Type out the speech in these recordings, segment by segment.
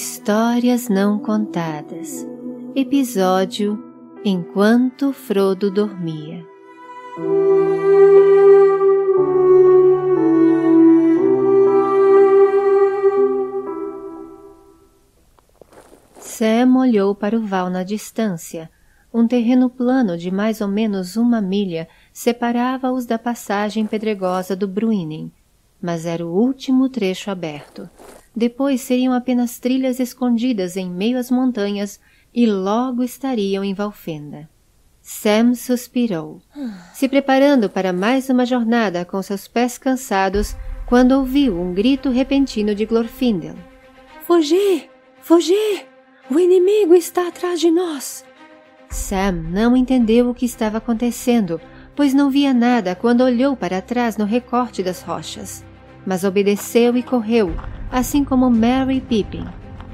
Histórias Não Contadas. Episódio Enquanto Frodo Dormia. Sam olhou para o val na distância. Um terreno plano de mais ou menos 1 milha separava-os da passagem pedregosa do Bruinen, mas era o último trecho aberto. Depois seriam apenas trilhas escondidas em meio às montanhas e logo estariam em Valfenda. Sam suspirou, se preparando para mais uma jornada com seus pés cansados, quando ouviu um grito repentino de Glorfindel. Fugir! Fugir! O inimigo está atrás de nós! Sam não entendeu o que estava acontecendo, pois não via nada quando olhou para trás no recorte das rochas. Mas obedeceu e correu, assim como Merry e Pippin.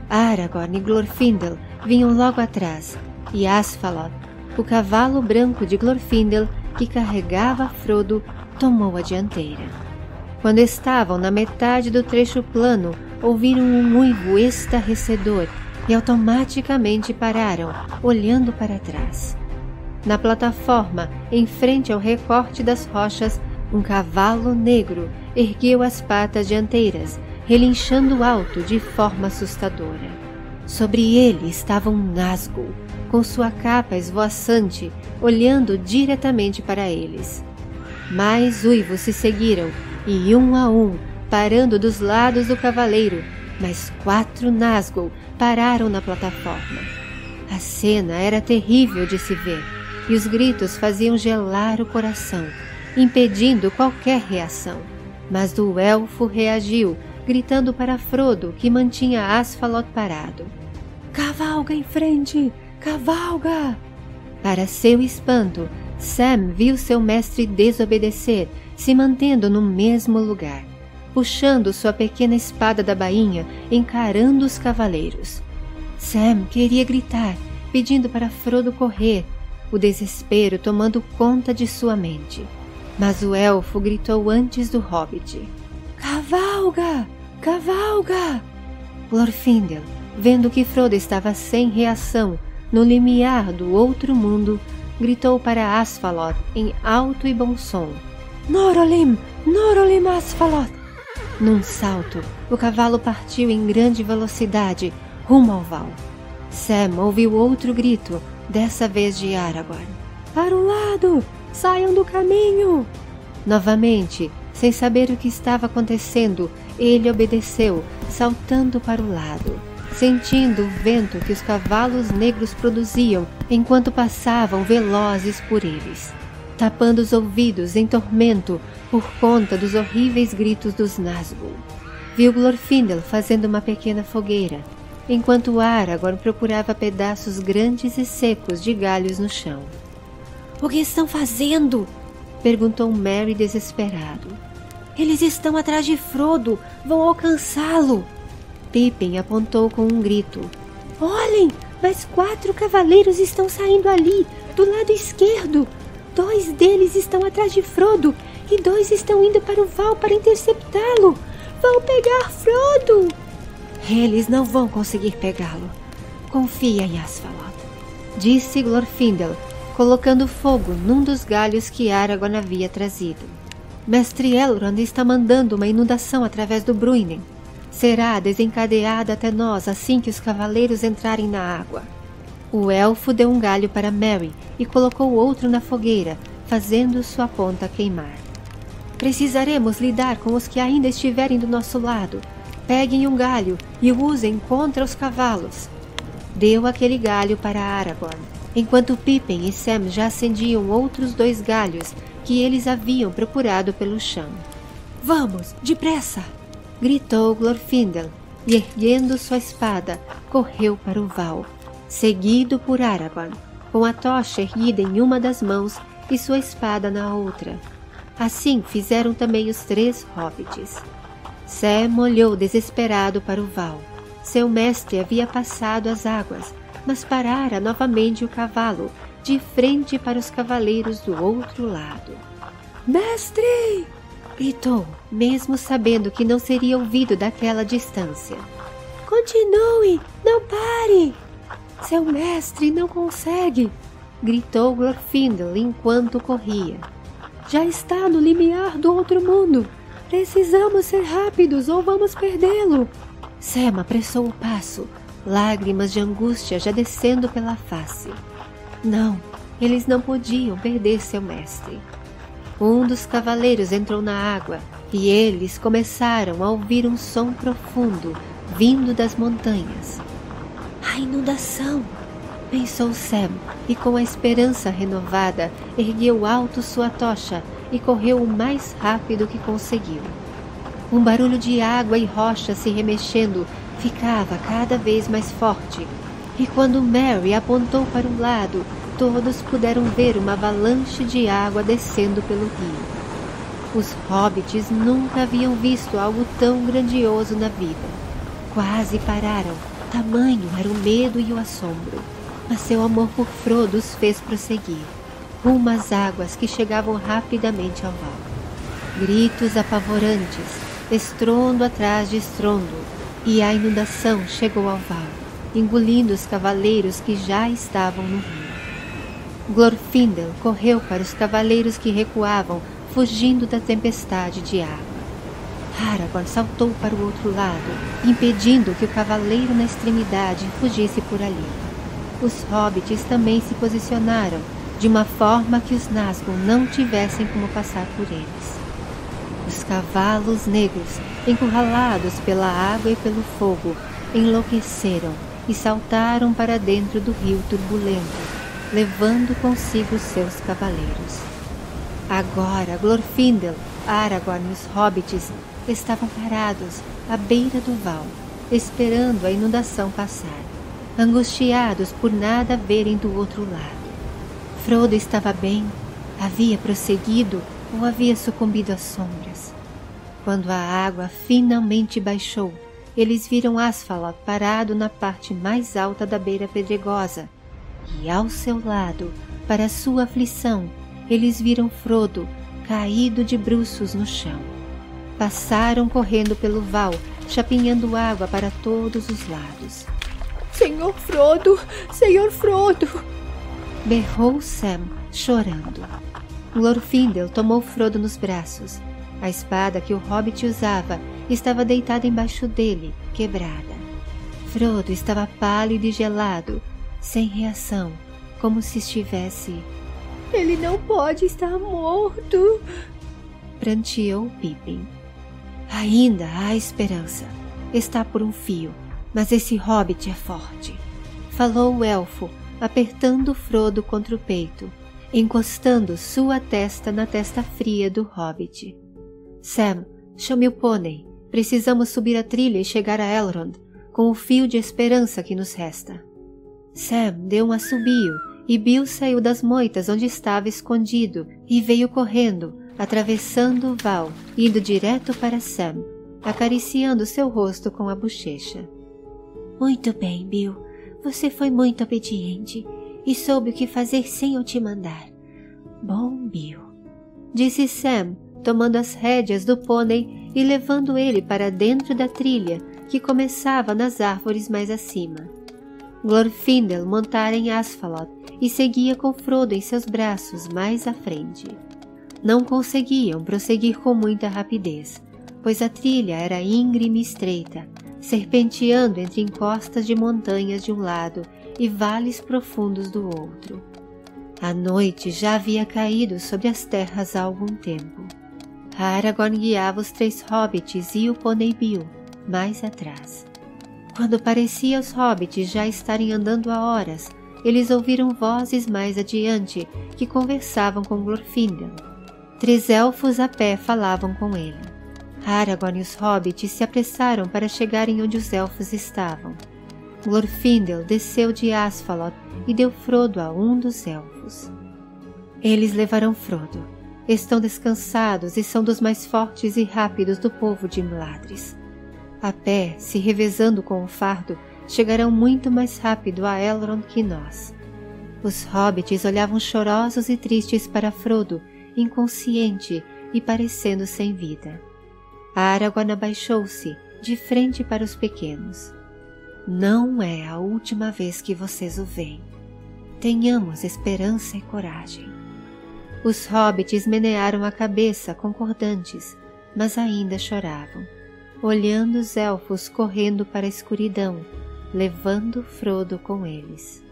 Aragorn e Glorfindel vinham logo atrás, e Asfaloth, o cavalo branco de Glorfindel que carregava Frodo, tomou a dianteira. Quando estavam na metade do trecho plano, ouviram um uivo estarrecedor e automaticamente pararam, olhando para trás. Na plataforma, em frente ao recorte das rochas, um cavalo negro ergueu as patas dianteiras, relinchando alto de forma assustadora. Sobre ele estava um Nazgûl, com sua capa esvoaçante, olhando diretamente para eles. Mais uivos se seguiram, e um a um, parando dos lados do cavaleiro, mais 4 Nazgûl pararam na plataforma. A cena era terrível de se ver, e os gritos faziam gelar o coração, impedindo qualquer reação. Mas o elfo reagiu, gritando para Frodo, que mantinha Asfaloth parado. Cavalga em frente! Cavalga! Para seu espanto, Sam viu seu mestre desobedecer, se mantendo no mesmo lugar, puxando sua pequena espada da bainha, encarando os cavaleiros. Sam queria gritar, pedindo para Frodo correr, o desespero tomando conta de sua mente. Mas o elfo gritou antes do hobbit. Cavalga! Cavalga! Glorfindel, vendo que Frodo estava sem reação, no limiar do outro mundo, gritou para Asfaloth em alto e bom som. Norolim! Norolim Asfaloth! Num salto, o cavalo partiu em grande velocidade, rumo ao val. Sam ouviu outro grito, dessa vez de Aragorn. Para o lado! Saiam do caminho! Novamente, sem saber o que estava acontecendo, ele obedeceu, saltando para o lado, sentindo o vento que os cavalos negros produziam enquanto passavam velozes por eles, tapando os ouvidos em tormento por conta dos horríveis gritos dos Nazgûl. Viu Glorfindel fazendo uma pequena fogueira, enquanto Aragorn procurava pedaços grandes e secos de galhos no chão. O que estão fazendo? Perguntou Merry desesperado. Eles estão atrás de Frodo! Vão alcançá-lo! Pippin apontou com um grito. Olhem! Mais 4 cavaleiros estão saindo ali, do lado esquerdo! 2 deles estão atrás de Frodo e 2 estão indo para o val para interceptá-lo! Vão pegar Frodo! Eles não vão conseguir pegá-lo. Confia em Asfaloth, disse Glorfindel, colocando fogo num dos galhos que Aragorn havia trazido. Mestre Elrond está mandando uma inundação através do Bruinen. Será desencadeada até nós assim que os cavaleiros entrarem na água. O elfo deu um galho para Merry e colocou outro na fogueira, fazendo sua ponta queimar. Precisaremos lidar com os que ainda estiverem do nosso lado. Peguem um galho e o usem contra os cavalos. Deu aquele galho para Aragorn, enquanto Pippin e Sam já acendiam outros 2 galhos que eles haviam procurado pelo chão. Vamos, depressa! Gritou Glorfindel e, erguendo sua espada, correu para o val, seguido por Aragorn, com a tocha erguida em uma das mãos e sua espada na outra. Assim fizeram também os 3 hobbits. Sam olhou desesperado para o val. Seu mestre havia passado as águas, mas parara novamente o cavalo, de frente para os cavaleiros do outro lado. Mestre! gritou, mesmo sabendo que não seria ouvido daquela distância. Continue! Não pare! Seu mestre não consegue! Gritou Glorfindel enquanto corria. Já está no limiar do outro mundo! Precisamos ser rápidos ou vamos perdê-lo! Sam apressou o passo, lágrimas de angústia já descendo pela face. Não, eles não podiam perder seu mestre. Um dos cavaleiros entrou na água e eles começaram a ouvir um som profundo vindo das montanhas. A inundação! Pensou Sam e com a esperança renovada ergueu alto sua tocha e correu o mais rápido que conseguiu. Um barulho de água e rochas se remexendo ficava cada vez mais forte, e quando Merry apontou para um lado, todos puderam ver uma avalanche de água descendo pelo rio. Os hobbits nunca haviam visto algo tão grandioso na vida. Quase pararam, tamanho era o medo e o assombro, mas seu amor por Frodo os fez prosseguir, rumo às águas que chegavam rapidamente ao val. Gritos apavorantes, estrondo atrás de estrondo, e a inundação chegou ao val, engolindo os cavaleiros que já estavam no rio. Glorfindel correu para os cavaleiros que recuavam, fugindo da tempestade de água. Aragorn saltou para o outro lado, impedindo que o cavaleiro na extremidade fugisse por ali. Os hobbits também se posicionaram, de uma forma que os Nazgûl não tivessem como passar por eles. Os cavalos negros, encurralados pela água e pelo fogo, enlouqueceram e saltaram para dentro do rio turbulento, levando consigo seus cavaleiros. Agora Glorfindel, Aragorn e os hobbits estavam parados à beira do val, esperando a inundação passar, angustiados por nada verem do outro lado. Frodo estava bem? Havia prosseguido ou havia sucumbido às sombras? Quando a água finalmente baixou, eles viram Asfalot parado na parte mais alta da beira pedregosa, e ao seu lado, para sua aflição, eles viram Frodo caído de bruços no chão. Passaram correndo pelo val, chapinhando água para todos os lados. Senhor Frodo! Senhor Frodo! Berrou Sam, chorando. Glorfindel tomou Frodo nos braços. A espada que o hobbit usava estava deitada embaixo dele, quebrada. Frodo estava pálido e gelado, sem reação, como se estivesse... Ele não pode estar morto! Pranteou Pippin. Ainda há esperança. Está por um fio, mas esse hobbit é forte. Falou o elfo, apertando Frodo contra o peito, encostando sua testa na testa fria do hobbit. Sam, chame o pônei. Precisamos subir a trilha e chegar a Elrond, com o fio de esperança que nos resta. Sam deu um assobio e Bill saiu das moitas onde estava escondido e veio correndo, atravessando o val, indo direto para Sam, acariciando seu rosto com a bochecha. Muito bem, Bill. Você foi muito obediente e soube o que fazer sem eu te mandar. Bom, Bill, disse Sam, tomando as rédeas do pônei e levando ele para dentro da trilha que começava nas árvores mais acima. Glorfindel montara em Asfalot e seguia com Frodo em seus braços mais à frente. Não conseguiam prosseguir com muita rapidez, pois a trilha era íngreme e estreita, serpenteando entre encostas de montanhas de um lado e vales profundos do outro. A noite já havia caído sobre as terras há algum tempo. Aragorn guiava os 3 hobbits e o pônei Bill mais atrás. Quando parecia os hobbits já estarem andando há horas, eles ouviram vozes mais adiante que conversavam com Glorfindel. 3 elfos a pé falavam com ele. Aragorn e os hobbits se apressaram para chegarem onde os elfos estavam. Glorfindel desceu de Asfalot e deu Frodo a um dos elfos. Eles levaram Frodo. Estão descansados e são dos mais fortes e rápidos do povo de Imladris. A pé, se revezando com o fardo, chegarão muito mais rápido a Elrond que nós. Os hobbits olhavam chorosos e tristes para Frodo, inconsciente e parecendo sem vida. Aragorn abaixou-se, de frente para os pequenos. Não é a última vez que vocês o veem. Tenhamos esperança e coragem. Os hobbits menearam a cabeça concordantes, mas ainda choravam, olhando os elfos correndo para a escuridão, levando Frodo com eles.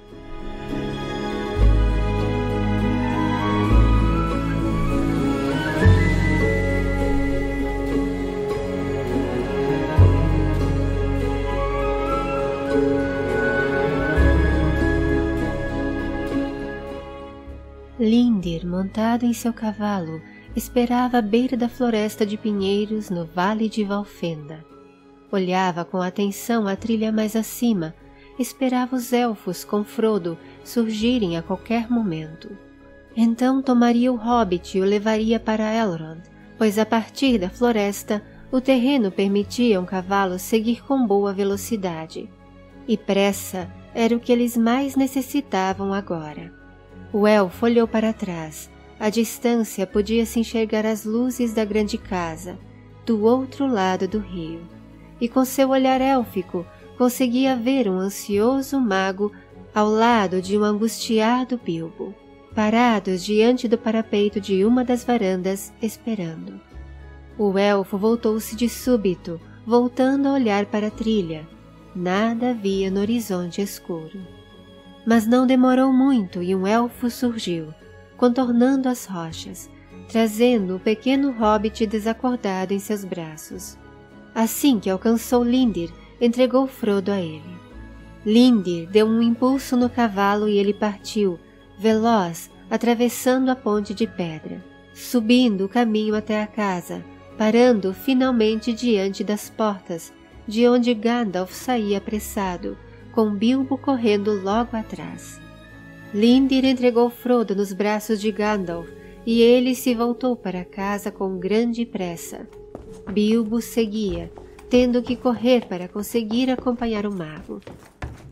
Lindir, montado em seu cavalo, esperava à beira da floresta de pinheiros no vale de Valfenda. Olhava com atenção a trilha mais acima, esperava os elfos com Frodo surgirem a qualquer momento. Então tomaria o hobbit e o levaria para Elrond, pois a partir da floresta o terreno permitia um cavalo seguir com boa velocidade. E pressa era o que eles mais necessitavam agora. O elfo olhou para trás. À distância podia-se enxergar as luzes da grande casa, do outro lado do rio. E com seu olhar élfico, conseguia ver um ansioso mago ao lado de um angustiado Bilbo, parados diante do parapeito de uma das varandas, esperando. O elfo voltou-se de súbito, voltando a olhar para a trilha. Nada havia no horizonte escuro. Mas não demorou muito e um elfo surgiu, contornando as rochas, trazendo o pequeno hobbit desacordado em seus braços. Assim que alcançou Lindir, entregou Frodo a ele. Lindir deu um impulso no cavalo e ele partiu, veloz, atravessando a ponte de pedra, subindo o caminho até a casa, parando finalmente diante das portas, de onde Gandalf saía apressado, com Bilbo correndo logo atrás. Lindir entregou Frodo nos braços de Gandalf e ele se voltou para casa com grande pressa. Bilbo seguia, tendo que correr para conseguir acompanhar o mago.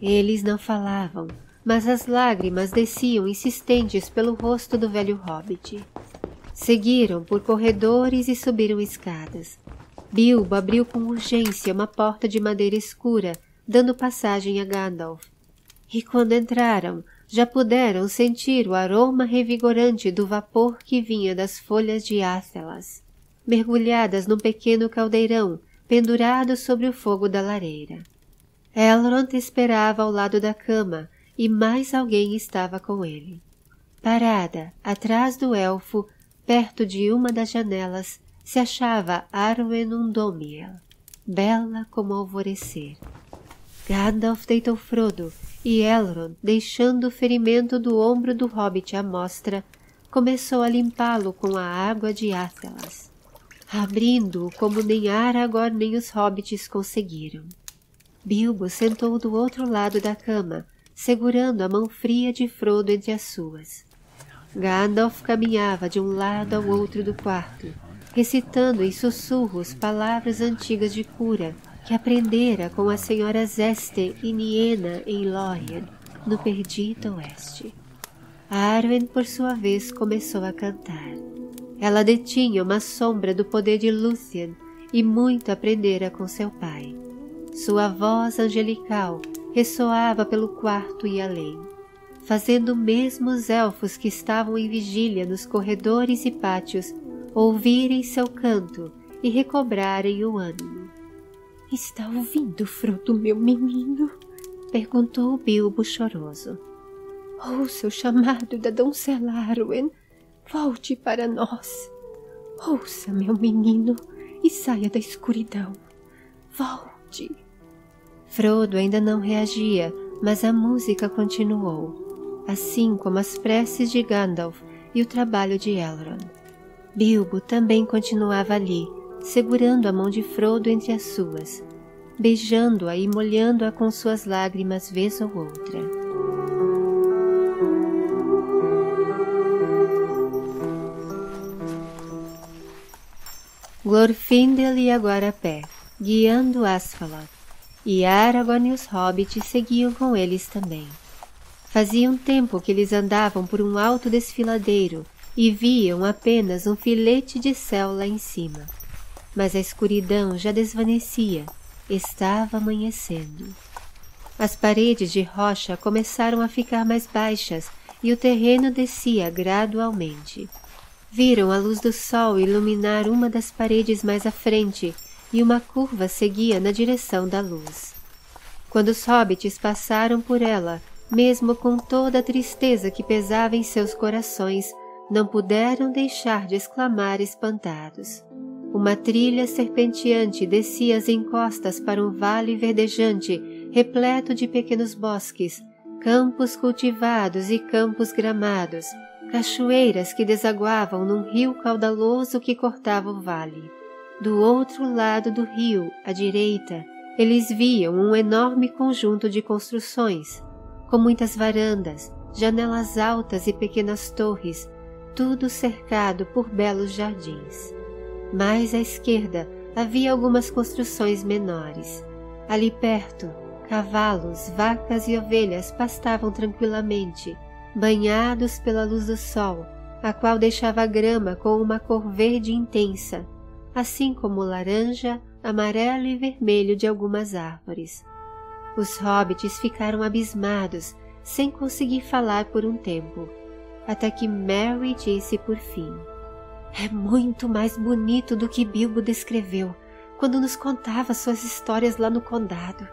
Eles não falavam, mas as lágrimas desciam insistentes pelo rosto do velho hobbit. Seguiram por corredores e subiram escadas. Bilbo abriu com urgência uma porta de madeira escura, dando passagem a Gandalf. E quando entraram, já puderam sentir o aroma revigorante do vapor que vinha das folhas de Áthelas, mergulhadas num pequeno caldeirão, pendurado sobre o fogo da lareira. Elrond esperava ao lado da cama, e mais alguém estava com ele. Parada, atrás do elfo, perto de uma das janelas, se achava Arwen Undomiel, bela como alvorecer. Gandalf deitou Frodo, e Elrond, deixando o ferimento do ombro do hobbit à mostra, começou a limpá-lo com a água de Áthelas, abrindo-o como nem Aragorn nem os hobbits conseguiram. Bilbo sentou do outro lado da cama, segurando a mão fria de Frodo entre as suas. Gandalf caminhava de um lado ao outro do quarto, recitando em sussurros palavras antigas de cura que aprendera com as senhoras Este e Niena em Lórien, no perdido oeste. Arwen, por sua vez, começou a cantar. Ela detinha uma sombra do poder de Lúthien e muito aprendera com seu pai. Sua voz angelical ressoava pelo quarto e além, fazendo mesmo os elfos que estavam em vigília nos corredores e pátios ouvirem seu canto e recobrarem o ânimo. — Está ouvindo, Frodo, meu menino? Perguntou Bilbo choroso. — Ouça o chamado da doncela Arwen. Volte para nós. Ouça, meu menino, e saia da escuridão. Volte. Frodo ainda não reagia, mas a música continuou, assim como as preces de Gandalf e o trabalho de Elrond. Bilbo também continuava ali, segurando a mão de Frodo entre as suas, beijando-a e molhando-a com suas lágrimas vez ou outra. Glorfindel ia agora a pé, guiando Asfaloth, e Aragorn e os hobbits seguiam com eles também. Fazia um tempo que eles andavam por um alto desfiladeiro e viam apenas um filete de céu lá em cima. Mas a escuridão já desvanecia, estava amanhecendo. As paredes de rocha começaram a ficar mais baixas e o terreno descia gradualmente. Viram a luz do sol iluminar uma das paredes mais à frente e uma curva seguia na direção da luz. Quando os hobbits passaram por ela, mesmo com toda a tristeza que pesava em seus corações, não puderam deixar de exclamar espantados. Uma trilha serpenteante descia as encostas para um vale verdejante, repleto de pequenos bosques, campos cultivados e campos gramados, cachoeiras que desaguavam num rio caudaloso que cortava o vale. Do outro lado do rio, à direita, eles viam um enorme conjunto de construções, com muitas varandas, janelas altas e pequenas torres, tudo cercado por belos jardins. Mais à esquerda havia algumas construções menores. Ali perto, cavalos, vacas e ovelhas pastavam tranquilamente, banhados pela luz do sol, a qual deixava a grama com uma cor verde intensa, assim como o laranja, amarelo e vermelho de algumas árvores. Os hobbits ficaram abismados, sem conseguir falar por um tempo, até que Merry disse por fim: "É muito mais bonito do que Bilbo descreveu quando nos contava suas histórias lá no condado."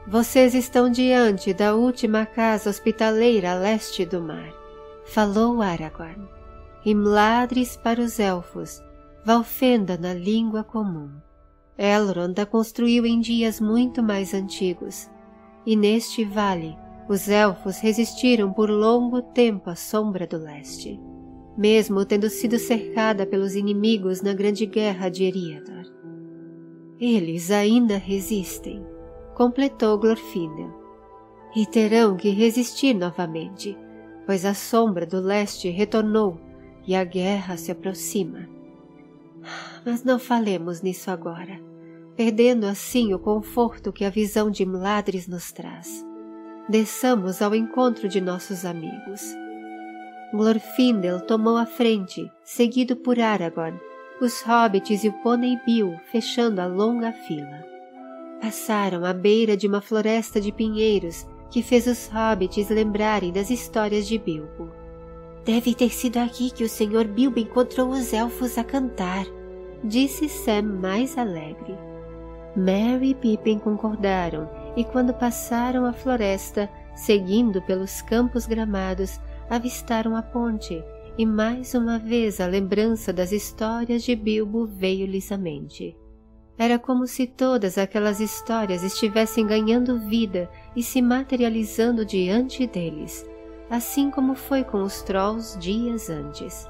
"Vocês estão diante da última casa hospitaleira a leste do mar", falou Aragorn. "Imladris para os elfos, Valfenda na língua comum. Elrond a construiu em dias muito mais antigos, e neste vale os elfos resistiram por longo tempo à sombra do leste, mesmo tendo sido cercada pelos inimigos na grande guerra de Eriador. Eles ainda resistem", completou Glorfindel, "e terão que resistir novamente, pois a sombra do leste retornou e a guerra se aproxima. Mas não falemos nisso agora, perdendo assim o conforto que a visão de Imladris nos traz. Desçamos ao encontro de nossos amigos." Glorfindel tomou a frente, seguido por Aragorn, os hobbits e o Pônei Bill fechando a longa fila. Passaram à beira de uma floresta de pinheiros que fez os hobbits lembrarem das histórias de Bilbo. "Deve ter sido aqui que o Sr. Bilbo encontrou os elfos a cantar", disse Sam mais alegre. Merry e Pippin concordaram, e quando passaram a floresta, seguindo pelos campos gramados, avistaram a ponte, e mais uma vez a lembrança das histórias de Bilbo veio-lhes à mente. Era como se todas aquelas histórias estivessem ganhando vida e se materializando diante deles, assim como foi com os Trolls dias antes.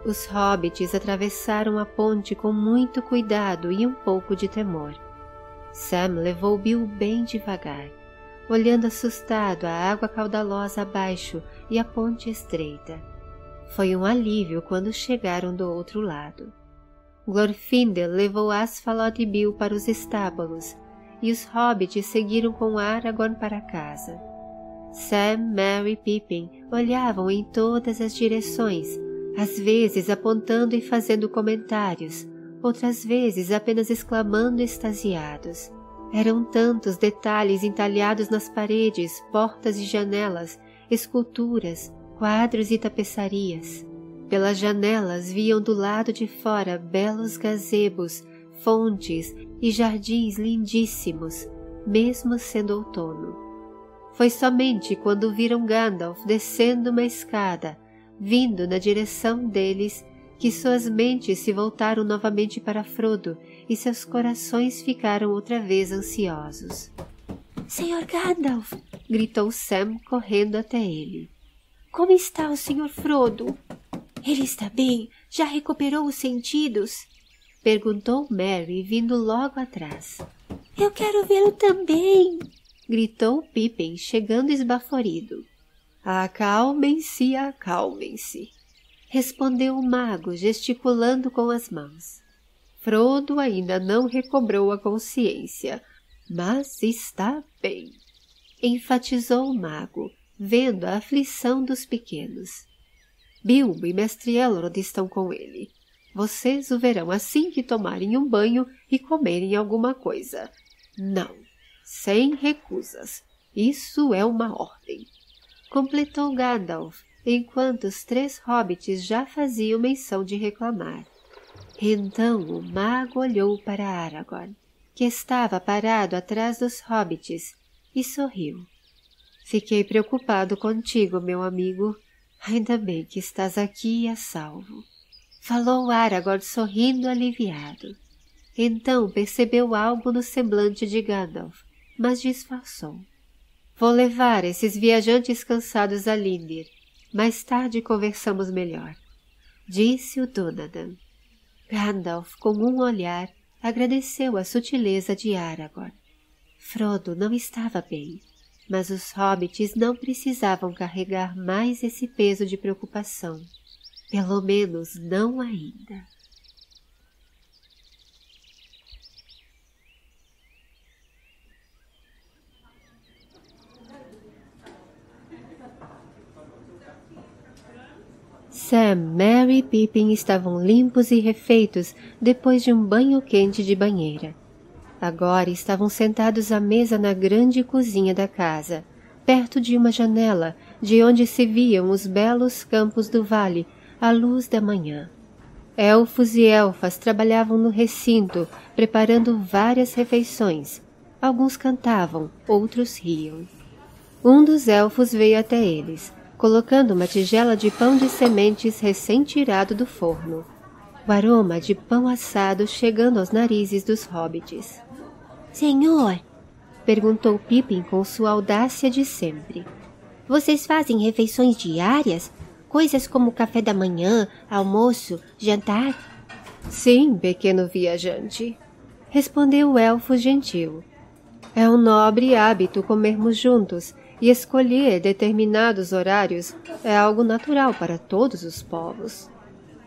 Os hobbits atravessaram a ponte com muito cuidado e um pouco de temor. Sam levou Bill bem devagar, olhando assustado a água caudalosa abaixo e a ponte estreita. Foi um alívio quando chegaram do outro lado. Glorfindel levou Asfalot e Bill para os estábulos, e os hobbits seguiram com Aragorn para casa. Sam, Merry e Pippin olhavam em todas as direções, às vezes apontando e fazendo comentários, outras vezes apenas exclamando extasiados. Eram tantos detalhes entalhados nas paredes, portas e janelas, esculturas, quadros e tapeçarias. Pelas janelas viam do lado de fora belos gazebos, fontes e jardins lindíssimos, mesmo sendo outono. Foi somente quando viram Gandalf descendo uma escada, vindo na direção deles, que suas mentes se voltaram novamente para Frodo e seus corações ficaram outra vez ansiosos. "Sr. Gandalf!" gritou Sam correndo até ele. "Como está o Sr. Frodo? Ele está bem? Já recuperou os sentidos?" perguntou Merry vindo logo atrás. "Eu quero vê-lo também!" gritou Pippin chegando esbaforido. Acalmem-se, acalmem-se!" respondeu o mago gesticulando com as mãos. "Frodo ainda não recobrou a consciência, mas está bem", enfatizou o mago, vendo a aflição dos pequenos. "Bilbo e Mestre Elrond estão com ele. Vocês o verão assim que tomarem um banho e comerem alguma coisa. Não, Sem recusas. Isso é uma ordem. Completou Gandalf, enquanto os 3 hobbits já faziam menção de reclamar. Então o mago olhou para Aragorn, que estava parado atrás dos hobbits, e sorriu. Fiquei preocupado contigo, meu amigo. Ainda bem que estás aqui e a salvo. Falou Aragorn sorrindo aliviado. Então percebeu algo no semblante de Gandalf, mas disfarçou. Vou levar esses viajantes cansados a Lindir. Mais tarde conversamos melhor, disse o Dúnadan. Gandalf, com um olhar, agradeceu a sutileza de Aragorn. Frodo não estava bem, mas os hobbits não precisavam carregar mais esse peso de preocupação. Pelo menos não ainda. Sam, Merry e Pippin estavam limpos e refeitos depois de um banho quente de banheira. Agora estavam sentados à mesa na grande cozinha da casa, perto de uma janela de onde se viam os belos campos do vale à luz da manhã. Elfos e elfas trabalhavam no recinto, preparando várias refeições. Alguns cantavam, outros riam. Um dos elfos veio até eles, colocando uma tigela de pão de sementes recém-tirado do forno. O aroma de pão assado chegando aos narizes dos hobbits. Senhor, perguntou Pippin com sua audácia de sempre. Vocês fazem refeições diárias? Coisas como café da manhã, almoço, jantar? Sim, pequeno viajante, respondeu o elfo gentil. É um nobre hábito comermos juntos, e escolher determinados horários é algo natural para todos os povos.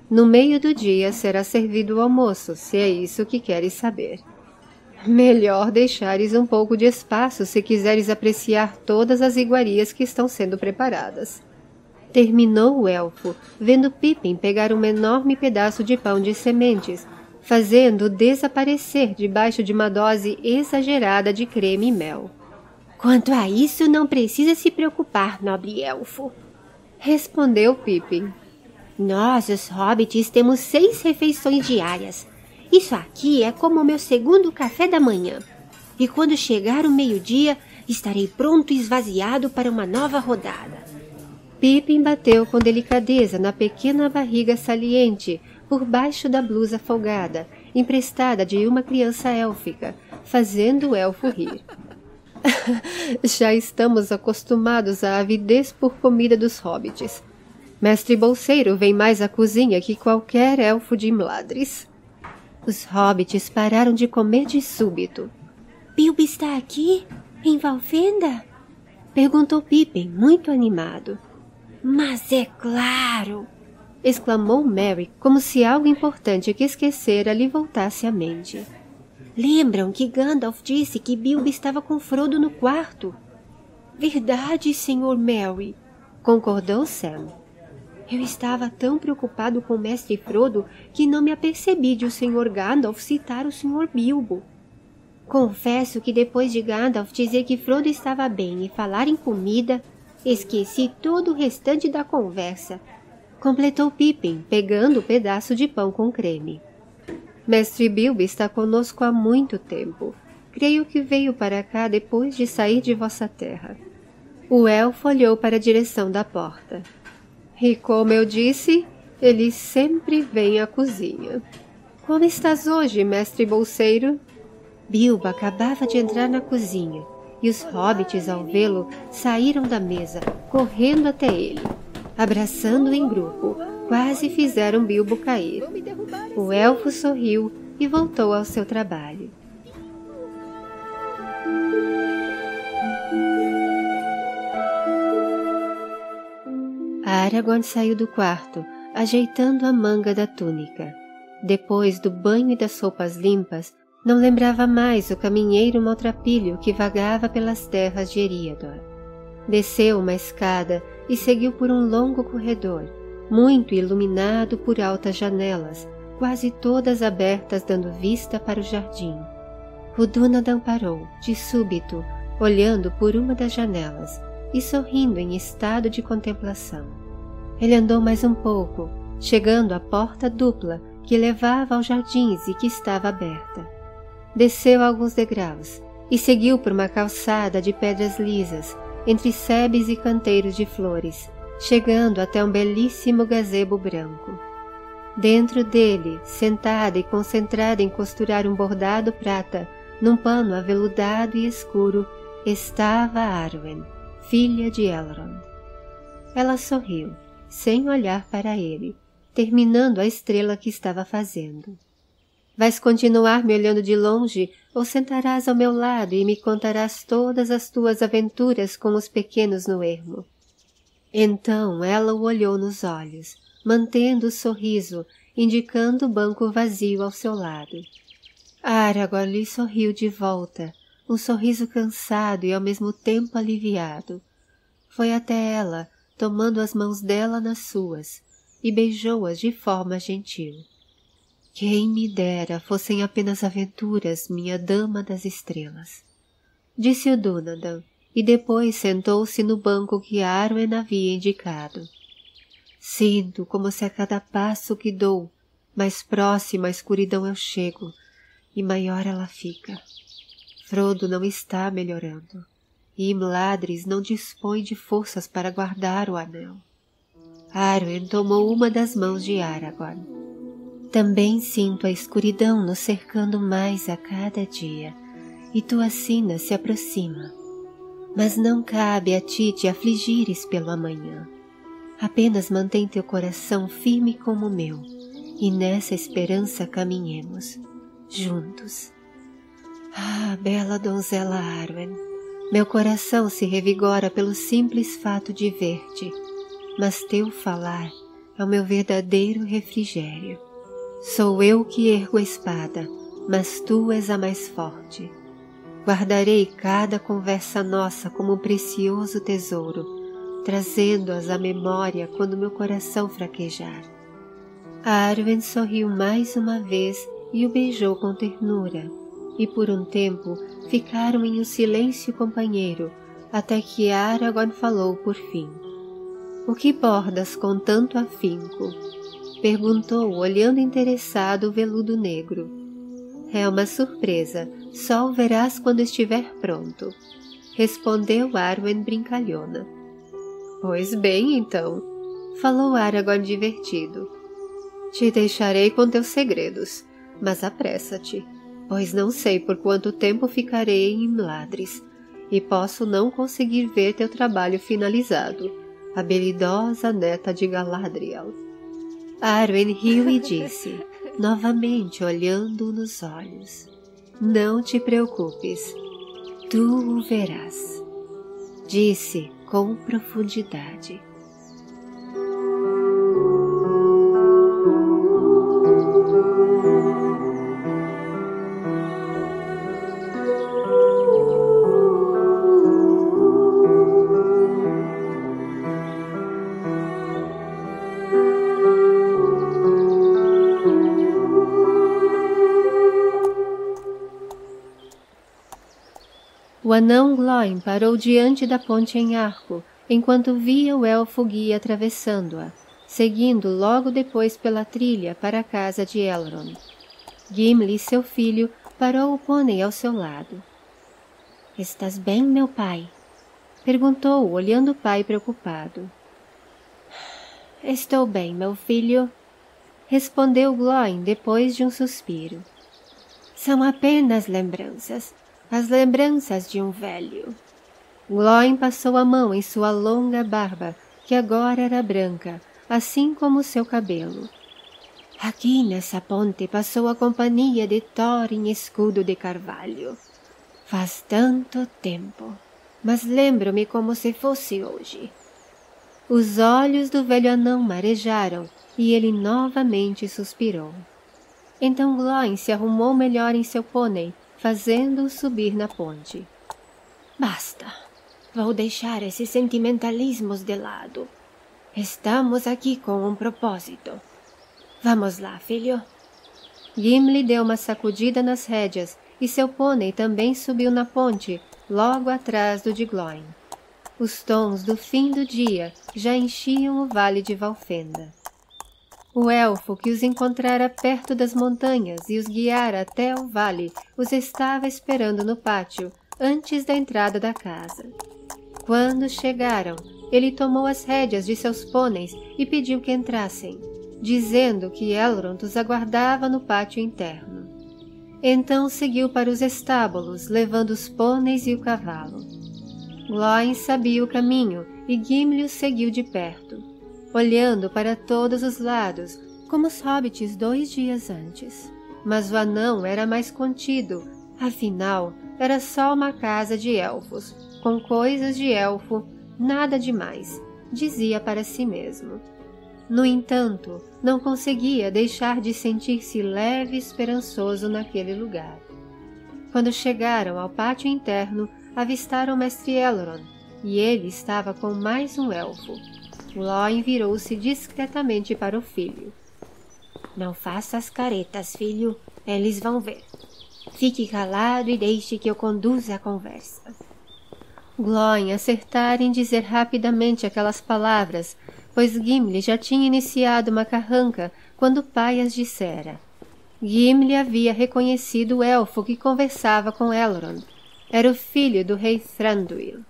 No meio do dia será servido o almoço, se é isso que queres saber. Melhor deixares um pouco de espaço se quiseres apreciar todas as iguarias que estão sendo preparadas. Terminou o elfo, vendo Pippin pegar um enorme pedaço de pão de sementes, fazendo-o desaparecer debaixo de uma dose exagerada de creme e mel. Quanto a isso, não precisa se preocupar, nobre elfo, respondeu Pippin. Nós, os hobbits, temos 6 refeições diárias. Isso aqui é como o meu segundo café da manhã. E quando chegar o meio-dia, estarei pronto e esvaziado para uma nova rodada. Pippin bateu com delicadeza na pequena barriga saliente por baixo da blusa folgada, emprestada de uma criança élfica, fazendo o elfo rir. Já estamos acostumados à avidez por comida dos hobbits. Mestre Bolseiro vem mais à cozinha que qualquer elfo de Imladris. Os hobbits pararam de comer de súbito. Bilbo está aqui? Em Valfenda? Perguntou Pippin, muito animado. Mas é claro! Exclamou Merry, como se algo importante que esquecera lhe voltasse à mente. Lembram que Gandalf disse que Bilbo estava com Frodo no quarto? Verdade, Sr. Merry, concordou Sam. Eu estava tão preocupado com o mestre Frodo que não me apercebi de o Sr. Gandalf citar o Sr. Bilbo. Confesso que depois de Gandalf dizer que Frodo estava bem e falar em comida, esqueci todo o restante da conversa, completou Pippin, pegando o pedaço de pão com creme. Mestre Bilbo está conosco há muito tempo. Creio que veio para cá depois de sair de vossa terra. O elfo olhou para a direção da porta. E como eu disse, ele sempre vem à cozinha. Como estás hoje, mestre Bolseiro? Bilbo acabava de entrar na cozinha, e os hobbits, ao vê-lo, saíram da mesa, correndo até ele. Abraçando em grupo, quase fizeram Bilbo cair. O elfo sorriu e voltou ao seu trabalho. Aragorn saiu do quarto, ajeitando a manga da túnica. Depois do banho e das roupas limpas, não lembrava mais o caminheiro maltrapilho que vagava pelas terras de Eriador. Desceu uma escada e seguiu por um longo corredor, muito iluminado por altas janelas, quase todas abertas dando vista para o jardim. O Dunadan parou, de súbito, olhando por uma das janelas e sorrindo em estado de contemplação. Ele andou mais um pouco, chegando à porta dupla que levava aos jardins e que estava aberta. Desceu alguns degraus e seguiu por uma calçada de pedras lisas, entre sebes e canteiros de flores, chegando até um belíssimo gazebo branco. Dentro dele, sentada e concentrada em costurar um bordado prata, num pano aveludado e escuro, estava Arwen, filha de Elrond. Ela sorriu, sem olhar para ele, terminando a estrela que estava fazendo. Vais continuar me olhando de longe ou sentarás ao meu lado e me contarás todas as tuas aventuras com os pequenos no ermo? Então ela o olhou nos olhos, mantendo o sorriso, indicando o banco vazio ao seu lado. Aragorn lhe sorriu de volta, um sorriso cansado e ao mesmo tempo aliviado. Foi até ela, tomando as mãos dela nas suas, e beijou-as de forma gentil. Quem me dera fossem apenas aventuras, minha dama das estrelas, disse o Dunadan, e depois sentou-se no banco que Arwen havia indicado. Sinto como se a cada passo que dou, mais próxima à escuridão eu chego, e maior ela fica. Frodo não está melhorando, e Imladris não dispõe de forças para guardar o anel. Arwen tomou uma das mãos de Aragorn. Também sinto a escuridão nos cercando mais a cada dia, e tua sina se aproxima. Mas não cabe a ti te afligires pelo amanhã. Apenas mantém teu coração firme como o meu, e nessa esperança caminhemos, juntos. Ah, bela donzela Arwen, meu coração se revigora pelo simples fato de ver-te, mas teu falar é o meu verdadeiro refrigério. Sou eu que ergo a espada, mas tu és a mais forte. Guardarei cada conversa nossa como um precioso tesouro, trazendo-as à memória quando meu coração fraquejar. Arwen sorriu mais uma vez e o beijou com ternura, e por um tempo ficaram em um silêncio companheiro, até que Aragorn falou por fim. O que bordas com tanto afinco? Perguntou, olhando interessado o veludo negro. É uma surpresa, só o verás quando estiver pronto, respondeu Arwen brincalhona. Pois bem, então, falou Aragorn divertido. Te deixarei com teus segredos, mas apressa-te, pois não sei por quanto tempo ficarei em Imladris, e posso não conseguir ver teu trabalho finalizado, a belidosa neta de Galadriel. Arwen riu e disse, novamente olhando-o nos olhos, não te preocupes, tu o verás, disse com profundidade. O anão Glóin parou diante da ponte em arco, enquanto via o elfo guia atravessando-a, seguindo logo depois pela trilha para a casa de Elrond. Gimli, seu filho, parou o pônei ao seu lado. — Estás bem, meu pai? Perguntou, olhando o pai preocupado. — Estou bem, meu filho, respondeu Glóin depois de um suspiro. São apenas lembranças. As lembranças de um velho. Glóin passou a mão em sua longa barba, que agora era branca, assim como seu cabelo. Aqui nessa ponte passou a companhia de Thorin Escudo de Carvalho. Faz tanto tempo, mas lembro-me como se fosse hoje. Os olhos do velho anão marejaram e ele novamente suspirou. Então Glóin se arrumou melhor em seu pônei, fazendo-o subir na ponte. Basta, vou deixar esses sentimentalismos de lado. Estamos aqui com um propósito. Vamos lá, filho. Gimli deu uma sacudida nas rédeas e seu pônei também subiu na ponte, logo atrás do de Glóin. Os tons do fim do dia já enchiam o vale de Valfenda. O elfo que os encontrara perto das montanhas e os guiara até ao vale os estava esperando no pátio, antes da entrada da casa. Quando chegaram, ele tomou as rédeas de seus pôneis e pediu que entrassem, dizendo que Elrond os aguardava no pátio interno. Então seguiu para os estábulos, levando os pôneis e o cavalo. Glóin sabia o caminho e Gimli o seguiu de perto, olhando para todos os lados, como os hobbits 2 dias antes. Mas o anão era mais contido, afinal, era só uma casa de elfos, com coisas de elfo, nada demais, dizia para si mesmo. No entanto, não conseguia deixar de sentir-se leve e esperançoso naquele lugar. Quando chegaram ao pátio interno, avistaram Mestre Elrond, e ele estava com mais um elfo. Glóin virou-se discretamente para o filho. Não faças caretas, filho, eles vão ver. Fique calado e deixe que eu conduza a conversa. Glóin acertara em dizer rapidamente aquelas palavras, pois Gimli já tinha iniciado uma carranca quando o pai as dissera. Gimli havia reconhecido o elfo que conversava com Elrond. Era o filho do rei Thranduil.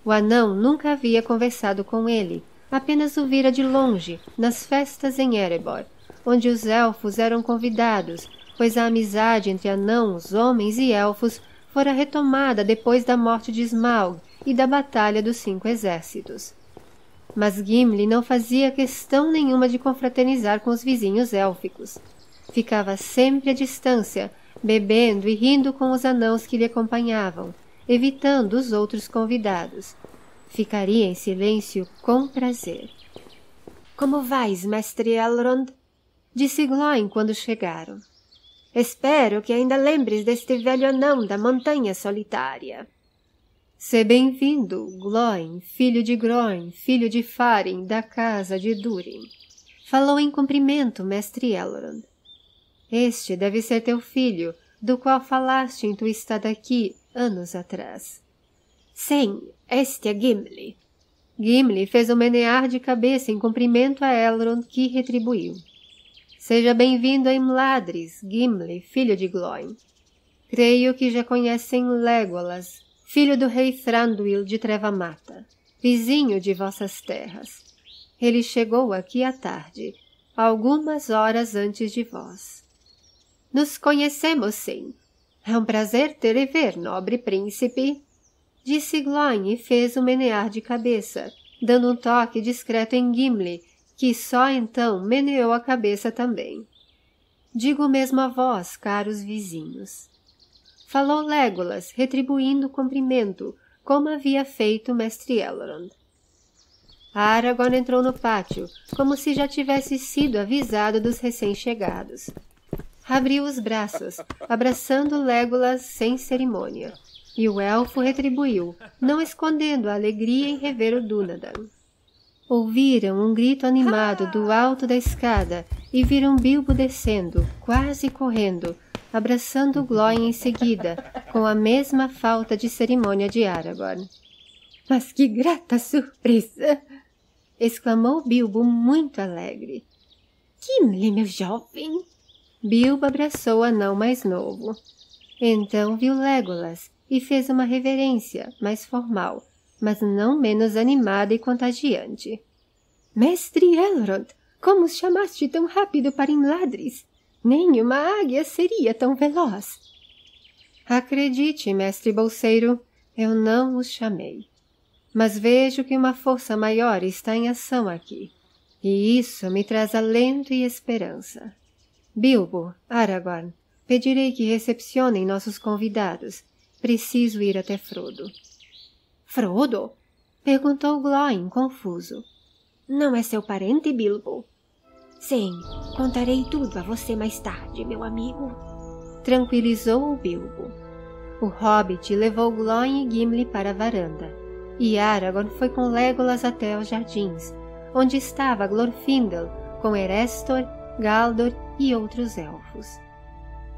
O anão nunca havia conversado com ele, apenas o vira de longe, nas festas em Erebor, onde os elfos eram convidados, pois a amizade entre anãos, homens e elfos fora retomada depois da morte de Smaug e da Batalha dos 5 Exércitos. Mas Gimli não fazia questão nenhuma de confraternizar com os vizinhos élficos. Ficava sempre à distância, bebendo e rindo com os anãos que lhe acompanhavam, evitando os outros convidados. Ficaria em silêncio com prazer. Como vais, mestre Elrond? Disse Glóin quando chegaram. Espero que ainda lembres deste velho anão da montanha solitária. Sê bem-vindo, Glóin, filho de Groin, filho de Farin, da casa de Durin. Falou em cumprimento, mestre Elrond. Este deve ser teu filho, do qual falaste em tua estada aqui anos atrás. Sim, este é Gimli. Gimli fez um menear de cabeça em cumprimento a Elrond, que retribuiu. Seja bem-vindo a Imladris, Gimli, filho de Glóin. Creio que já conhecem Legolas, filho do rei Thranduil de Treva-Mata, vizinho de vossas terras. Ele chegou aqui à tarde, algumas horas antes de vós. Nos conhecemos, sim. É um prazer te rever, nobre príncipe. Disse Glóin e fez um menear de cabeça, dando um toque discreto em Gimli, que só então meneou a cabeça também. Digo mesmo a vós, caros vizinhos. Falou Legolas, retribuindo o cumprimento, como havia feito o mestre Elrond. Aragorn entrou no pátio, como se já tivesse sido avisado dos recém-chegados. Abriu os braços, abraçando Legolas sem cerimônia, e o elfo retribuiu, não escondendo a alegria em rever o Dúnadan. Ouviram um grito animado do alto da escada e viram Bilbo descendo, quase correndo, abraçando Glóin em seguida, com a mesma falta de cerimônia de Aragorn. — Mas que grata surpresa! Exclamou Bilbo muito alegre. — Gimli, meu jovem! Bilbo abraçou o anão mais novo. Então viu Legolas e fez uma reverência mais formal, mas não menos animada e contagiante. — Mestre Elrond, como os chamaste tão rápido para Imladris? Nenhuma águia seria tão veloz. Acredite, mestre bolseiro, eu não os chamei. Mas vejo que uma força maior está em ação aqui, e isso me traz alento e esperança. Bilbo, Aragorn, pedirei que recepcionem nossos convidados. Preciso ir até Frodo. — Frodo? Perguntou Glóin, confuso. — Não é seu parente, Bilbo? — Sim, contarei tudo a você mais tarde, meu amigo. Tranquilizou o Bilbo. O hobbit levou Glóin e Gimli para a varanda, e Aragorn foi com Legolas até aos jardins, onde estava Glorfindel, com Erestor, Galdor e outros elfos.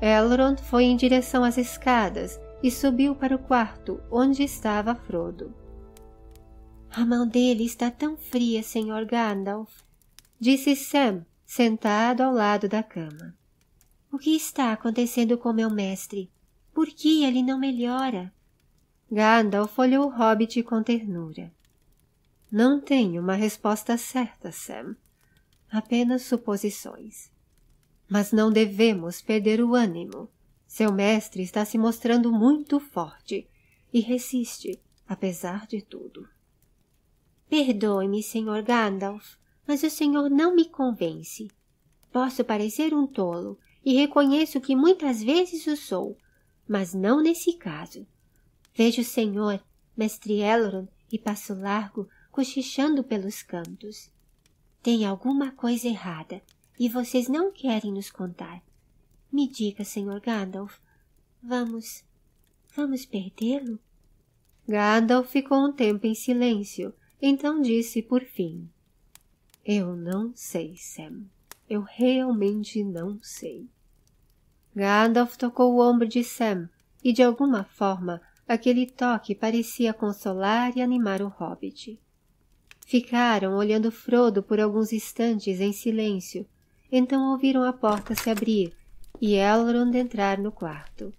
Elrond foi em direção às escadas e subiu para o quarto onde estava Frodo. A mão dele está tão fria, Sr. Gandalf, disse Sam, sentado ao lado da cama. O que está acontecendo com meu mestre? Por que ele não melhora? Gandalf olhou o hobbit com ternura. Não tenho uma resposta certa, Sam. Apenas suposições. Mas não devemos perder o ânimo. Seu mestre está se mostrando muito forte e resiste, apesar de tudo. Perdoe-me, Sr. Gandalf, mas o senhor não me convence. Posso parecer um tolo e reconheço que muitas vezes o sou, mas não nesse caso. Vejo o senhor, mestre Elrond e Passo Largo cochichando pelos cantos. Tem alguma coisa errada e vocês não querem nos contar. Me diga, Sr. Gandalf, vamos perdê-lo? Gandalf ficou um tempo em silêncio, então disse por fim. Eu não sei, Sam. Eu realmente não sei. Gandalf tocou o ombro de Sam e, de alguma forma, aquele toque parecia consolar e animar o hobbit. Ficaram olhando Frodo por alguns instantes em silêncio, então ouviram a porta se abrir e Elrond entrar no quarto.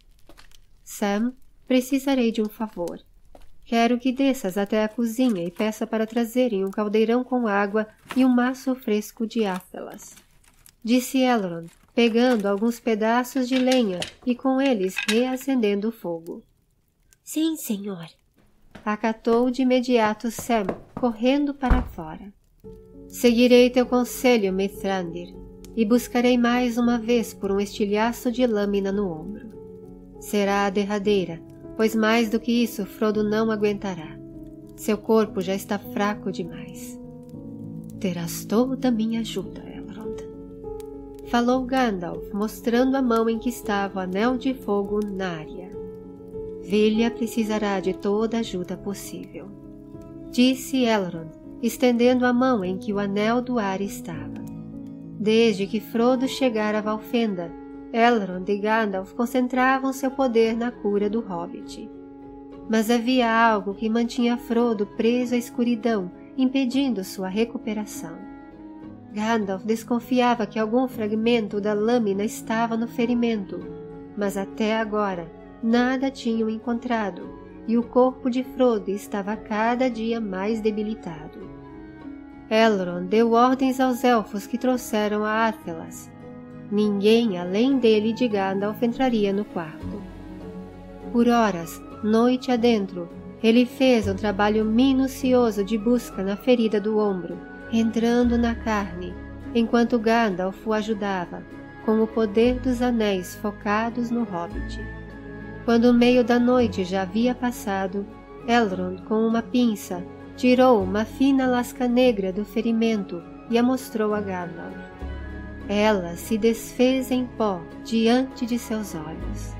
Sam, precisarei de um favor. Quero que desças até a cozinha e peça para trazerem um caldeirão com água e um maço fresco de áfelas. Disse Elrond, pegando alguns pedaços de lenha e com eles reacendendo o fogo. Sim, senhor. Acatou de imediato Sam, correndo para fora. Seguirei teu conselho, Mithrandir, e buscarei mais uma vez por um estilhaço de lâmina no ombro. Será a derradeira, pois mais do que isso Frodo não aguentará. Seu corpo já está fraco demais. Terás toda a minha ajuda, Elrond. Falou Gandalf, mostrando a mão em que estava o anel de fogo Narya. Vilha precisará de toda a ajuda possível. Disse Elrond, estendendo a mão em que o anel do ar estava. Desde que Frodo chegara a Valfenda, Elrond e Gandalf concentravam seu poder na cura do hobbit. Mas havia algo que mantinha Frodo preso à escuridão, impedindo sua recuperação. Gandalf desconfiava que algum fragmento da lâmina estava no ferimento, mas até agora nada tinham encontrado, e o corpo de Frodo estava cada dia mais debilitado. Elrond deu ordens aos elfos que trouxeram a Áthelas. Ninguém além dele e de Gandalf entraria no quarto. Por horas, noite adentro, ele fez um trabalho minucioso de busca na ferida do ombro, entrando na carne, enquanto Gandalf o ajudava, com o poder dos anéis focados no hobbit. Quando o meio da noite já havia passado, Elrond, com uma pinça, tirou uma fina lasca negra do ferimento e a mostrou a Gandalf. Ela se desfez em pó diante de seus olhos.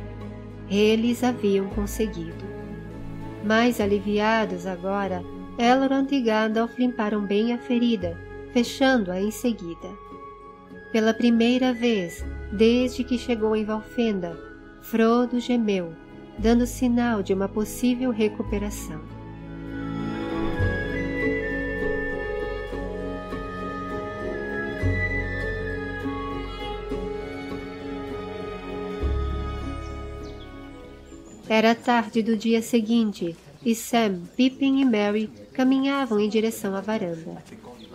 Eles haviam conseguido. Mais aliviados agora, Elrond e Gandalf limparam bem a ferida, fechando-a em seguida. Pela primeira vez, desde que chegou em Valfenda, Frodo gemeu, dando sinal de uma possível recuperação. Era tarde do dia seguinte e Sam, Pippin e Merry caminhavam em direção à varanda.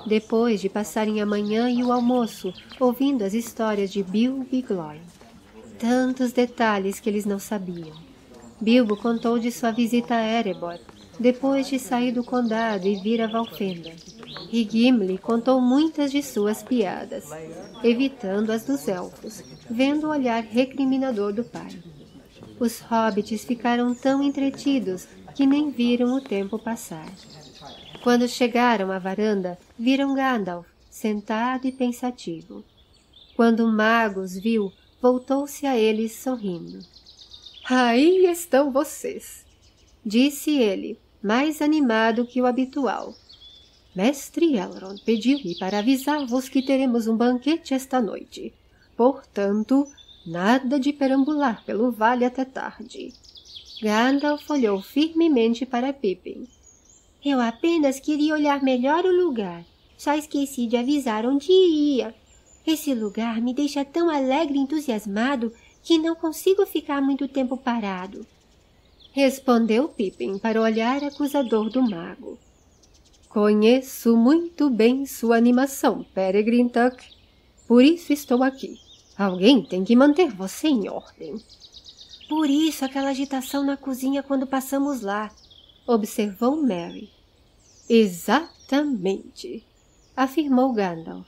Depois de passarem a manhã e o almoço ouvindo as histórias de Bilbo e Gloin. Tantos detalhes que eles não sabiam. Bilbo contou de sua visita a Erebor, depois de sair do condado e vir a Valfenda. E Gimli contou muitas de suas piadas, evitando as dos elfos, vendo o olhar recriminador do pai. Os hobbits ficaram tão entretidos que nem viram o tempo passar. Quando chegaram à varanda, viram Gandalf, sentado e pensativo. Quando o mago os viu, voltou-se a eles sorrindo. Aí estão vocês, disse ele, mais animado que o habitual. Mestre Elrond pediu-me para avisar-vos que teremos um banquete esta noite. Portanto, Nada de perambular pelo vale até tarde. Gandalf olhou firmemente para Pippin. Eu apenas queria olhar melhor o lugar. Só esqueci de avisar onde ia. Esse lugar me deixa tão alegre e entusiasmado que não consigo ficar muito tempo parado. Respondeu Pippin para o olhar acusador do mago. Conheço muito bem sua animação, Peregrine Took. Por isso estou aqui. Alguém tem que manter você em ordem. Por isso aquela agitação na cozinha quando passamos lá, observou Merry. Exatamente, afirmou Gandalf.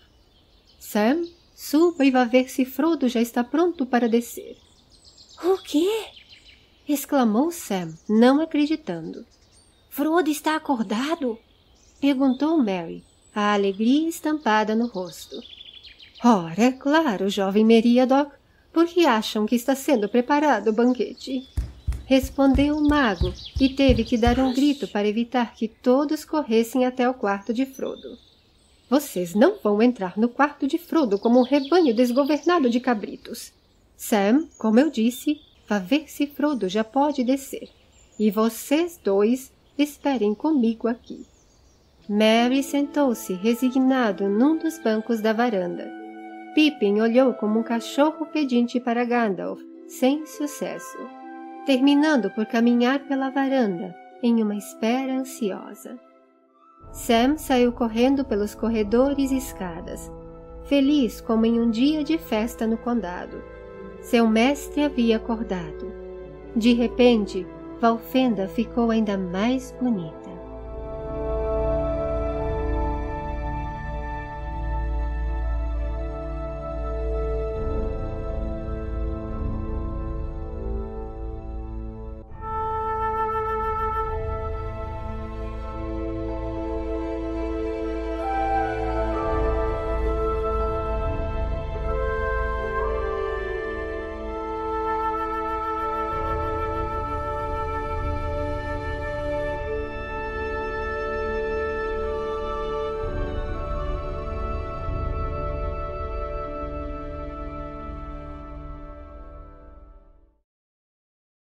Sam, suba e vá ver se Frodo já está pronto para descer. O quê? Exclamou Sam, não acreditando. Frodo está acordado? Perguntou Merry, a alegria estampada no rosto. Ora, é claro, jovem Meriadoc, por que acham que está sendo preparado o banquete? Respondeu o mago e teve que dar um grito para evitar que todos corressem até o quarto de Frodo. Vocês não vão entrar no quarto de Frodo como um rebanho desgovernado de cabritos. Sam, como eu disse, vá ver se Frodo já pode descer. E vocês dois esperem comigo aqui. Merry sentou-se resignado num dos bancos da varanda. Pippin olhou como um cachorro pedinte para Gandalf, sem sucesso, terminando por caminhar pela varanda em uma espera ansiosa. Sam saiu correndo pelos corredores e escadas, feliz como em um dia de festa no condado. Seu mestre havia acordado. De repente, Valfenda ficou ainda mais bonita.